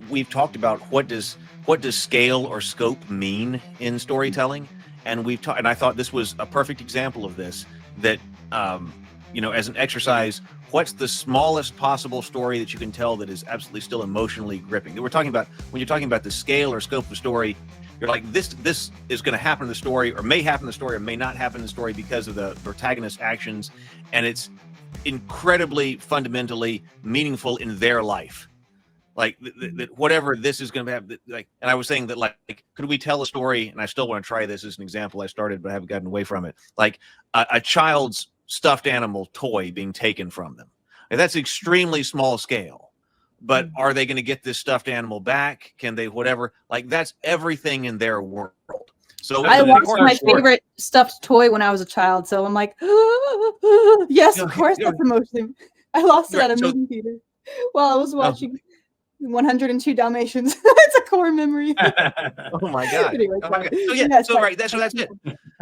we've talked about what does scale or scope mean in storytelling, and we've talked, and I thought this was a perfect example of this. That as an exercise, what's the smallest possible story that you can tell that is absolutely still emotionally gripping? That we're talking about when you're talking about the scale or scope of the story. You're like, this is going to happen in the story, or may happen in the story, or may not happen in the story because of the protagonist's actions, and it's incredibly fundamentally meaningful in their life. Like that whatever this is going to have, like, and I was saying that, like, could we tell a story? And I still want to try this as an example. I started, but I haven't gotten away from it. Like a child's stuffed animal toy being taken from them. And that's extremely small scale. But are they going to get this stuffed animal back? Can they, whatever? Like, that's everything in their world. So I lost my favorite stuffed toy when I was a child. So I'm like, yes, of course, that's emotionally. I lost it at a movie theater while I was watching 102 Dalmatians. It's a core memory. Oh my God. Anyway, oh my God. So yeah, yes, so right, that's it.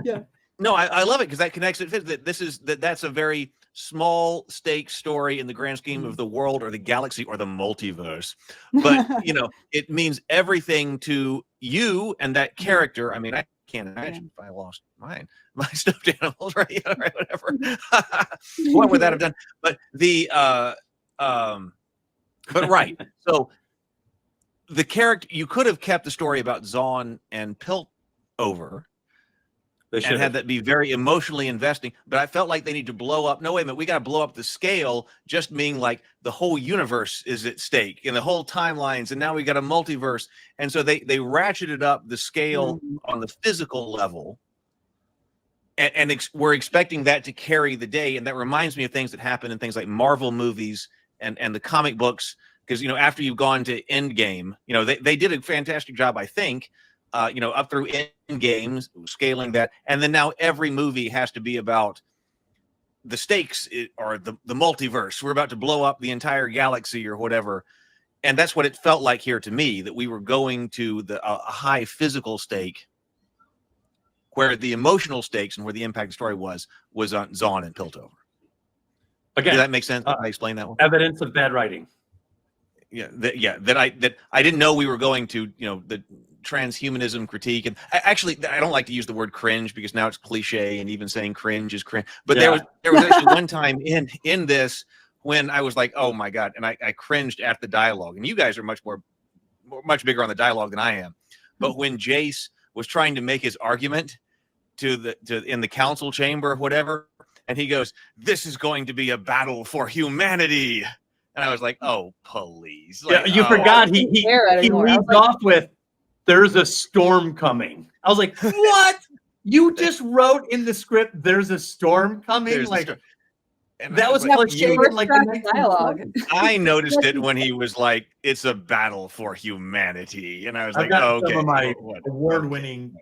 Yeah. No, I love it because that connects it. That's a very small stake story in the grand scheme of the world or the galaxy or the multiverse. But it means everything to you and that character. I mean, I can't imagine if I lost my stuffed animals, right? Right, whatever. What would that have done? But but right. So the character, you could have kept the story about Zahn and Piltover and had that be very emotionally investing, but I felt like they need to blow up. No, wait a minute, we got to blow up the scale, just meaning like the whole universe is at stake and the whole timelines, and now we got a multiverse. And so they ratcheted up the scale on the physical level, and we're expecting that to carry the day. And that reminds me of things that happen in things like Marvel movies and the comic books, because after you've gone to Endgame, they did a fantastic job, I think, up through Endgame, scaling that, and then now every movie has to be about the stakes or the multiverse. We're about to blow up the entire galaxy or whatever, and that's what it felt like here to me, that we were going to a high physical stake, where the emotional stakes and where the impact of the story was on Zahn and Piltover. Again, does that make sense? I explained that one. Evidence of bad writing. That I didn't know we were going to the transhumanism critique. And I don't like to use the word cringe because now it's cliche, and even saying cringe is cringe. But there was actually one time in this when I was like, oh my God, and I cringed at the dialogue. And you guys are much bigger on the dialogue than I am. But when Jace was trying to make his argument in the council chamber or whatever, and he goes, "This is going to be a battle for humanity." And I was like, "Oh, please!" Like, you forgot he leads off with, "There's a storm coming." I was like, "What? You just wrote in the script, there's a storm coming?" That was like dialogue. I noticed it when he was like, "It's a battle for humanity," and I was like, "Oh, okay." Some of my award-winning